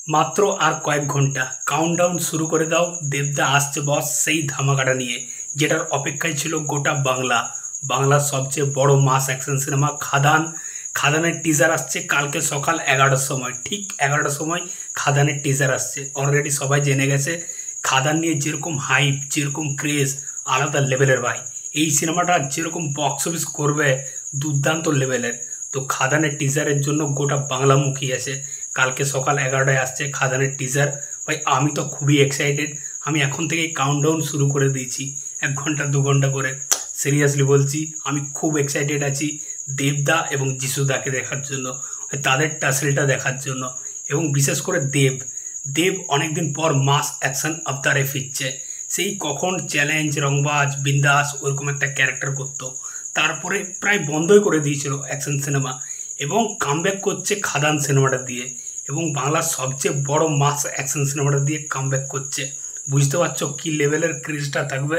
মাত্র আর কয়েক ঘন্টা কাউন্টডাউন শুরু করে দাও। দেবদা আসছে বস সেই ধামাকাটা নিয়ে, যেটার অপেক্ষায় ছিল গোটা বাংলা। বাংলার সবচেয়ে বড় মাস অ্যাকশন সিনেমা খাদান। খাদানের টিজার আসছে কালকে সকাল 11টার সময়, ঠিক 11টার সময় খাদানের টিজার আসছে। অলরেডি সবাই জেনে গেছে খাদান নিয়ে যেরকম হাইপ, যেরকম ক্রেজ, আলাদা লেভেলের ভাই। এই সিনেমাটা যেরকম বক্স অফিস করবে দুর্দান্ত লেভেলের। তো খাদানের টিজারের জন্য গোটা বাংলা মুখিয়ে আছে। কালকে সকাল 11টায় আসছে খাদানের টিজার। ভাই আমি তো খুবই এক্সাইটেড। আমি এখন থেকে কাউন্টডাউন শুরু করে দিয়েছি, 1 ঘন্টা 2 ঘন্টা করে। সিরিয়াসলি বলছি, আমি খুব এক্সাইটেড আছি দেবদা এবং যিশুদাকে দেখার জন্য, তাদের টাসেলটা দেখার জন্য। এবং বিশেষ করে দেব দেব অনেকদিন পর মাস অ্যাকশন আবতারে ফিরছে। সেই কখন চ্যালেঞ্জ, রংবাজ, বিন্দাস ওরকম একটা ক্যারেক্টার করতো, তারপরে প্রায় বন্ধই করে দিয়েছিল অ্যাকশন সিনেমা, এবং কামব্যাক করছে খাদান সিনেমাটা দিয়ে, এবং বাংলার সবচেয়ে বড় মাস অ্যাকশন সিনেমাটা দিয়ে কামব্যাক করছে। বুঝতে পারছো কি লেভেলের ক্রেজটা থাকবে।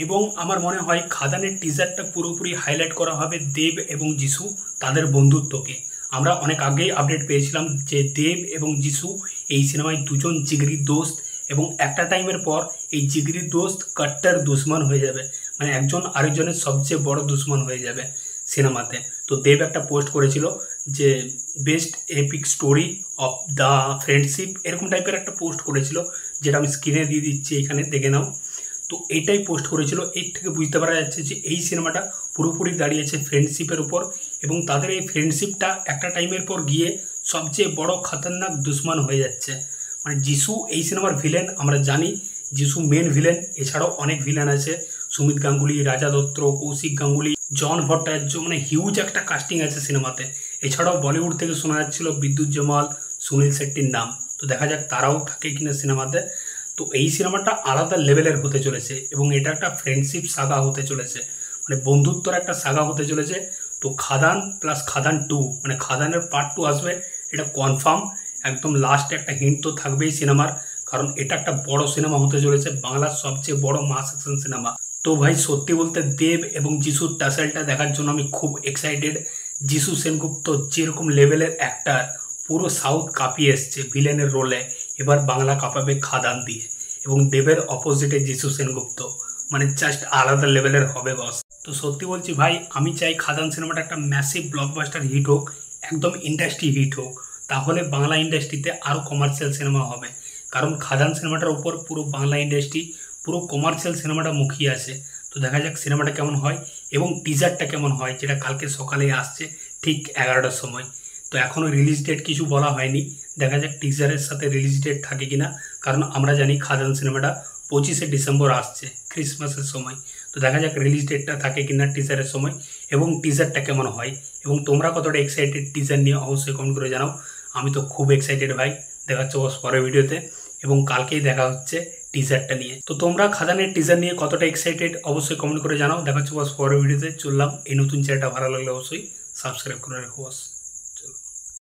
এবং আমার মনে হয় খাদানের টিজারটা পুরোপুরি হাইলাইট করা হবে দেব এবং যিশু তাদের বন্ধুত্বকে। আমরা অনেক আগেই আপডেট পেয়েছিলাম যে দেব এবং যিশু এই সিনেমায় দুজন জিগরি দোস্ত, এবং একটা টাইমের পর এই জিগরি দোস্ত কাট্টার দুশ্মন হয়ে যাবে, মানে একজন আরেকজনের সবচেয়ে বড় দুশ্মন হয়ে যাবে সিনেমাতে। তো দেব একটা পোস্ট করেছিল যে best epic story of the friendship, এরকম টাইপের একটা পোস্ট করেছিল, যেটা আমি স্ক্রিনে দিয়ে দিচ্ছি, এখানে দেখে নাও। তো এটাই পোস্ট করেছিল। এর থেকে বুঝতে পারা যাচ্ছে যে এই সিনেমাটা পুরোপুরি দাঁড়িয়েছে ফ্রেন্ডশিপের উপর, এবং তাদের এই ফ্রেন্ডশিপটা একটা টাইমের পর গিয়ে সবচেয়ে বড় খতরনাক দুশ্মন হয়ে যাচ্ছে। মানে যিশু এই সিনেমার ভিলেন, আমরা জানি যিশু মেন ভিলেন। এছাড়াও অনেক ভিলেন আছে, সুমিত গাঙ্গুলি, রাজা দত্ত, কৌশিক গাঙ্গুলি, জন ভট্টাচার্য, মানে হিউজ একটা কাস্টিং আছে সিনেমাতে। এছাড়াও বলিউড থেকে শোনা যাচ্ছিল বিদ্যুৎ জমাল, সুনীল শেট্টির নাম। তো দেখা যাক তারাও থাকে কিনা সিনেমাতে। তো এই সিনেমাটা আলাদা লেভেলের হতে চলেছে, এবং এটা একটা ফ্রেন্ডশিপ সাগা হতে চলেছে, মানে বন্ধুত্বর একটা সাগা হতে চলেছে। তো খাদান প্লাস খাদান 2, মানে খাদানের পার্ট 2 আসবে, এটা কনফার্ম। একদম লাস্টে একটা হিন্ট তো থাকবেই সিনেমার, কারণ এটা একটা বড় সিনেমা হতে চলেছে, বাংলার সবচেয়ে বড় মাস অ্যাকশন সিনেমা। তো ভাই সত্যি বলতে দেব এবং যিশুর টাসেলটা দেখার জন্য আমি খুব এক্সাইটেড। যিশু সেনগুপ্ত যেরকম লেভেলের অ্যাক্টার, পুরো সাউথ কাঁপিয়ে এসছে ভিলেনের রোলে, এবার বাংলা কাঁপাবে খাদান দিয়ে। এবং দেবের অপোজিটে যিশু সেনগুপ্ত, মানে জাস্ট আলাদা লেভেলের হবে বস। তো সত্যি বলছি ভাই, আমি চাই খাদান সিনেমাটা একটা ম্যাসিভ ব্লকবাস্টার হিট হোক, একদম ইন্ডাস্ট্রি হিট হোক। তাহলে বাংলা ইন্ডাস্ট্রিতে আরও কমার্শিয়াল সিনেমা হবে, কারণ খাদান সিনেমাটার উপর পুরো বাংলা ইন্ডাস্ট্রি, পুরো কমার্শিয়াল সিনেমাটা মুখিয়ে আছে। তো দেখা যাক সিনেমাটা কেমন হয় এবং টিজারটা কেমন হয়, যেটা কালকে সকালে আসছে ঠিক 11টার সময়। তো এখনও রিলিজ ডেট কিছু বলা হয়নি, দেখা যাক টিজারের সাথে রিলিজ ডেট থাকে কিনা, কারণ আমরা জানি খাদান সিনেমাটা 25শে ডিসেম্বর আসছে, ক্রিসমাসের সময়। তো দেখা যাক রিলিজ ডেটটা থাকে কিনা টিজারের সময়, এবং টিজারটা কেমন হয়। এবং তোমরা কতটা এক্সাইটেড টিজার নিয়ে অবশ্যই কমেন্ট করে জানাও। আমি তো খুব এক্সাইটেড ভাই। দেখা হচ্ছে বস পরের ভিডিওতে, এবং কালকেই দেখা হচ্ছে টিজারটা নিয়ে। তো তোমরা খাদানের টিজার নিয়ে কতটা এক্সাইটেড অবশ্যই কমেন্ট করে জানাও। দেখা হচ্ছে বস পরের ভিডিওতে। চললাম, এই নতুন চ্যানেলটা ভালো লাগলে অবশ্যই সাবস্ক্রাইব করে রাখো বস।